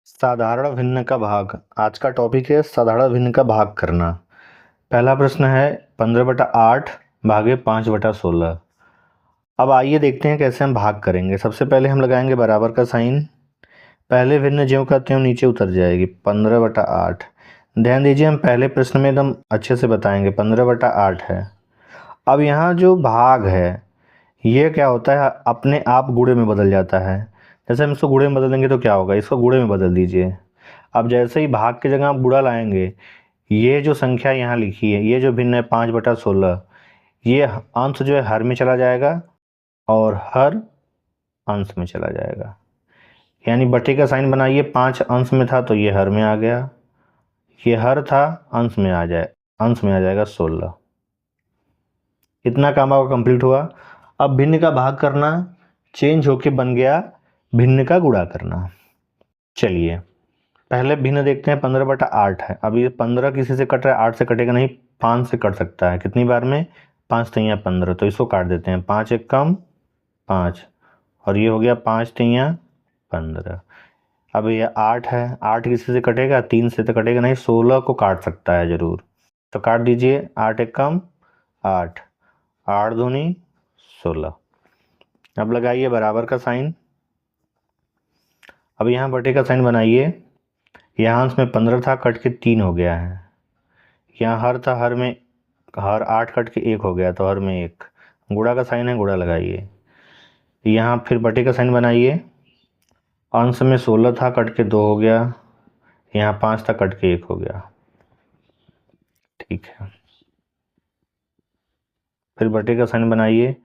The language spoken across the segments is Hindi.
साधारण भिन्न का भाग। आज का टॉपिक है साधारण भिन्न का भाग करना। पहला प्रश्न है 15/8 भागे 5/16। अब आइए देखते हैं कैसे हम भाग करेंगे। सबसे पहले हम लगाएंगे बराबर का साइन। पहले भिन्न ज्यों का त्यों नीचे उतर जाएगी। 15/8। ध्यान दीजिए, हम पहले प्रश्न में एकदम अच्छे से बताएंगे। 15/8 है। अब यहाँ जो भाग है ये क्या होता है, अपने आप गुणे में बदल जाता है। जैसे हम इसको गुणे में बदल देंगे तो क्या होगा, इसको गुणे में बदल दीजिए। अब जैसे ही भाग की जगह आप गुणा लाएंगे, ये जो संख्या यहाँ लिखी है, ये जो भिन्न है 5/16, ये अंश जो है हर में चला जाएगा और हर अंश में चला जाएगा। यानी बटे का साइन बनाइए, 5 अंश में था तो ये हर में आ गया, ये हर था अंश में आ जाएगा 16। इतना काम आपका कंप्लीट हुआ। अब भिन्न का भाग करना चेंज होके बन गया भिन्न का गुणा करना। चलिए पहले भिन्न देखते हैं। 15/8 है। अब ये 15 किसी से कट रहा है, 8 से कटेगा नहीं, 5 से कट सकता है। कितनी बार में? 5 तिया 15, तो इसको काट देते हैं। 5 एक कम 5 और ये हो गया 5 तिया 15। अब ये 8 है, 8 किसी से कटेगा? 3 से तो कटेगा नहीं, 16 को काट सकता है जरूर, तो काट दीजिए। 8 एक कम 8, 8 दूनी 16। अब लगाइए बराबर का साइन। अब यहाँ बटे का साइन बनाइए। यहाँ अंश में 15 था, कट के 3 हो गया है। यहाँ हर था, हर में हर 8 कट के 1 हो गया, तो हर में 1। गुणा का साइन है, गुणा लगाइए। यहाँ फिर बटे का साइन बनाइए। अंश में 16 था, कट के 2 हो गया। यहाँ 5 था, कट के 1 हो गया। ठीक है, फिर बटे का साइन बनाइए।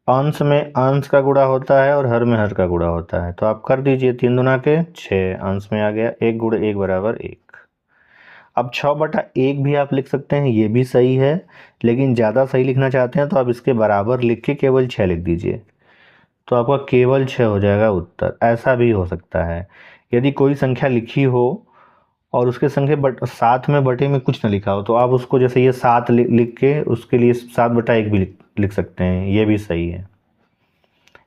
अंश में अंश का गुणा होता है और हर में हर का गुणा होता है, तो आप कर दीजिए। 3 दूना के 6, अंश में आ गया। 1 गुणे 1 बराबर 1। अब 6/1 भी आप लिख सकते हैं, ये भी सही है, लेकिन ज़्यादा सही लिखना चाहते हैं तो आप इसके बराबर लिख के केवल 6 लिख दीजिए, तो आपका केवल 6 हो जाएगा उत्तर। ऐसा भी हो सकता है, यदि कोई संख्या लिखी हो और उसके संख्या साथ में बटे में कुछ ना लिखा हो, तो आप उसको जैसे ये 7 लिख के उसके लिए 7/1 भी लिख सकते हैं, ये भी सही है।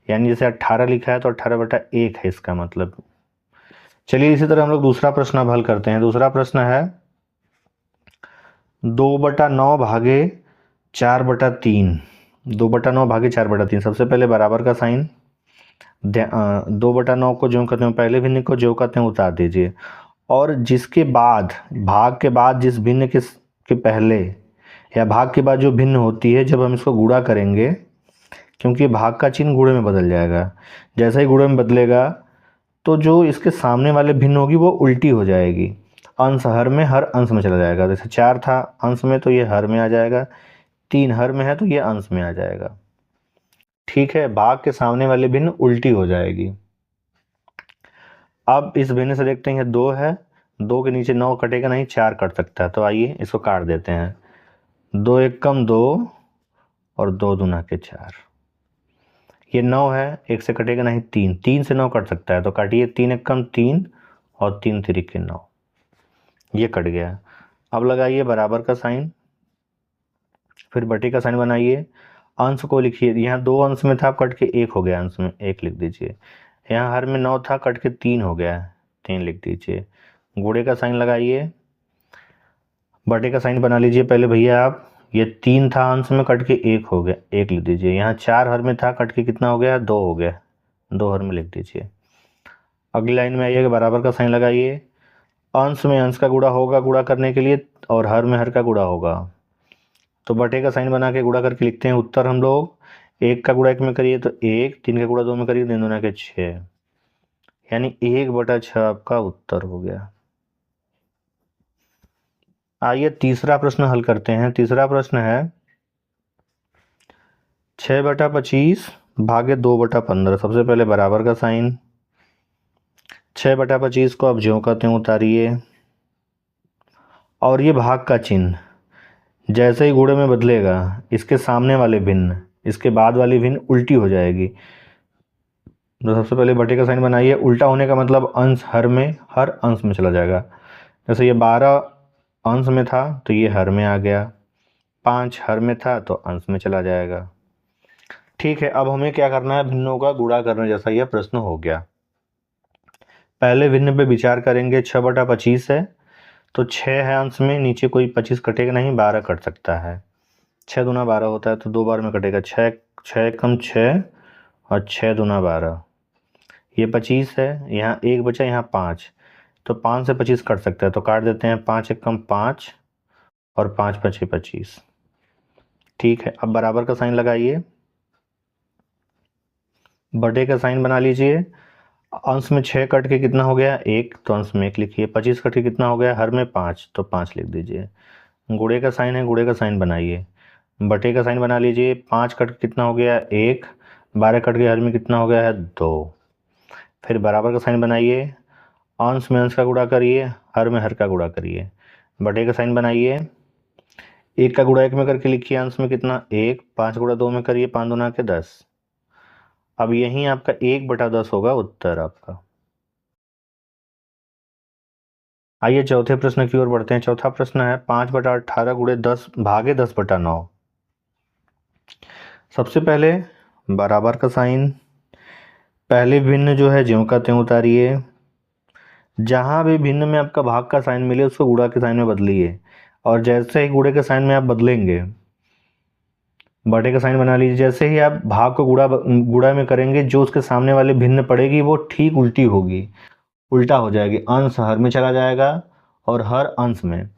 यानी जैसे 18 लिखा है तो 18/1 है इसका मतलब। चलिए इसी तरह हम लोग दूसरा प्रश्न अब हल करते हैं। दूसरा प्रश्न है 2/9 भागे 4/3। 2/9 भागे 4/3। सबसे पहले बराबर का साइन। 2/9 को ज्यों का त्यों, पहले भिन्न को ज्यों का त्यों उतार दीजिए, और जिसके बाद भाग के बाद जिस भिन्न के पहले या भाग के बाद जो भिन्न होती है, जब हम इसको गुणा करेंगे, क्योंकि भाग का चिन्ह गुणे में बदल जाएगा, जैसे ही गुणे में बदलेगा तो जो इसके सामने वाले भिन्न होगी वो उल्टी हो जाएगी। अंश हर में, हर अंश में चला जाएगा। जैसे 4 था अंश में तो ये हर में आ जाएगा, 3 हर में है तो ये अंश में आ जाएगा। ठीक है, भाग के सामने वाली भिन्न उल्टी हो जाएगी। अब इस भिन्न से देखते हैं 2 है, 2 के नीचे 9 कटेगा नहीं, 4 कट सकता है, तो आइए इसको काट देते हैं। 2 एक कम 2 और 2 दूना के 4। ये 9 है, 1 से कटेगा नहीं, 3, 3 से 9 कट सकता है, तो काटिए। 3 एक कम 3 और 3 तिरिके 9, ये कट गया। अब लगाइए बराबर का साइन, फिर बटे का साइन बनाइए। अंश को लिखिए। यहाँ 2 अंश में था, कट के 1 हो गया, अंश में 1 लिख दीजिए। यहाँ हर में 9 था, कट के 3 हो गया, 3 लिख दीजिए। गुणे का साइन लगाइए, बटे का साइन बना लीजिए पहले भैया आप। ये 3 था अंश में, कट के 1 हो गया, 1 लिख दीजिए। यहाँ 4 हर में था, कट के कितना हो गया, 2 हो गया, 2 हर में लिख दीजिए। अगली लाइन में आइएगा, बराबर का साइन लगाइए। अंश में अंश का गुणा होगा गुणा करने के लिए, और हर में हर का गुणा होगा, तो बटे का साइन बना के गुणा करके लिखते हैं उत्तर हम लोग। 1 का गुणा 1 में करिए तो 1, 3 का गुणा 2 में करिए, 3 दूना के 6, यानी 1/6 आपका उत्तर हो गया। आइए तीसरा प्रश्न हल करते हैं। तीसरा प्रश्न है 6/25 भागे 2/15। सबसे पहले बराबर का साइन। 6/25 को अब ज्यों का त्यों उतारिए, और ये भाग का चिन्ह जैसे ही गुणे में बदलेगा, इसके सामने वाले भिन्न, इसके बाद वाली भिन्न उल्टी हो जाएगी। तो सबसे पहले बटे का साइन बनाइए। उल्टा होने का मतलब अंश हर में, हर अंश में चला जाएगा। जैसे ये 12 अंश में था तो ये हर में आ गया, 5 हर में था तो अंश में चला जाएगा। ठीक है, अब हमें क्या करना है, भिन्नों का गुणा करने जैसा यह प्रश्न हो गया। पहले भिन्न पे विचार करेंगे। 6/25 है तो 6 है अंश में, नीचे कोई 25 कटेगा नहीं, 12 कट सकता है। 6 दूना 12 होता है तो 2 बार में कटेगा। 6 6 कम 6 और 6 दूना 12, ये 25 है। यहाँ 1 बचा, यहाँ 5, तो 5 से 25 कट सकता है तो काट देते हैं। 5 1 कम 5 और 5 5 25। ठीक है, अब बराबर का साइन लगाइए, बटे का साइन बना लीजिए। अंश में 6 कट के कितना हो गया 1, तो अंश में 1 लिखिए। 25 कट के कितना हो गया हर में 5, तो 5 लिख दीजिए। गुणे का साइन है, गुणे का साइन बनाइए। बटे का साइन बना लीजिए। 5 कट के कितना हो गया 1, 12 कट के हर में कितना हो गया है 2। फिर बराबर का साइन बनाइए, अंश में अंश का गुणा करिए, हर में हर का गुणा करिए। बटे का साइन बनाइए, 1 का गुणा 1 में करके लिखिए, अंश में कितना 1, 5 गुणा 2 में करिए, 5 दूना के 10। अब यहीं आपका 1/10 होगा उत्तर आपका। आइए चौथे प्रश्न की ओर बढ़ते हैं। चौथा प्रश्न है 5/18 गुणे 10 भागे 10/9। सबसे पहले बराबर का साइन, पहले भिन्न जो है ज्यों का त्यों उतारिए। जहां भी भिन्न में आपका भाग का साइन मिले उसको गुणा के साइन में बदलिए, और जैसे ही गुणे के साइन में आप बदलेंगे बटे का साइन बना लीजिए। जैसे ही आप भाग को गुणा में करेंगे, जो उसके सामने वाले भिन्न पड़ेगी वो ठीक उल्टी होगी, उल्टा हो जाएगी। अंश हर में चला जाएगा और हर अंश में।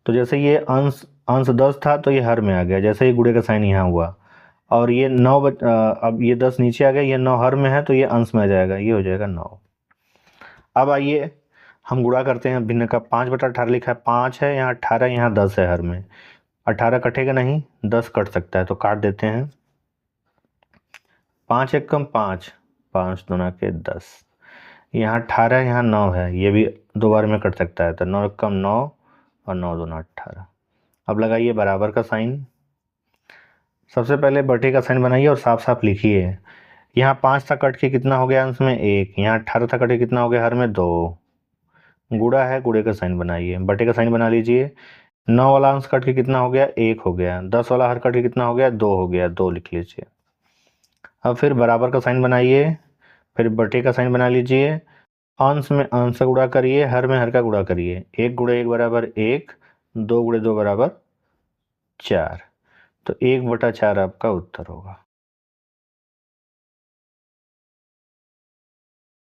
तो जैसे ये अंश अंश 10 था तो ये हर में आ गया, जैसे ही गुणे का साइन यहाँ हुआ। और ये 9 अब ये 10 नीचे आ गया, ये 9 हर में है तो ये अंश में आ जाएगा, ये हो जाएगा 9। अब आइए हम गुणा करते हैं भिन्न का। 5/18 लिखा है, 5 है यहाँ, 18 यहाँ, 10 है हर में। 18 कटेगा नहीं, 10 कट सकता है तो काट देते हैं। 5 1 कम 5, 5 दूना के 10। यहाँ 18, यहाँ 9 है, ये भी 2 बार में कट सकता है तो 9 1 कम 9 और 9 दूना 18। अब लगाइए बराबर का साइन। सबसे पहले बटे का साइन बनाइए और साफ साफ लिखिए। यहाँ 5 था कट के कितना हो गया अंश में 1, यहाँ 18 था कट के कितना हो गया हर में 2। गुणा है, गुणे का साइन बनाइए, बटे का साइन बना लीजिए। 9 वाला अंश कट के कितना हो गया 1 हो गया, 10 वाला हर कट के कितना हो गया 2 हो गया, 2 लिख लीजिए। अब फिर बराबर का साइन बनाइए, फिर बटे का साइन बना लीजिए। अंश में अंश का गुणा करिए, हर में हर का गुणा करिए। 1 गुणे 1 बराबर 1, 2 गुणे 2 बराबर 4, तो 1/4 आपका उत्तर होगा।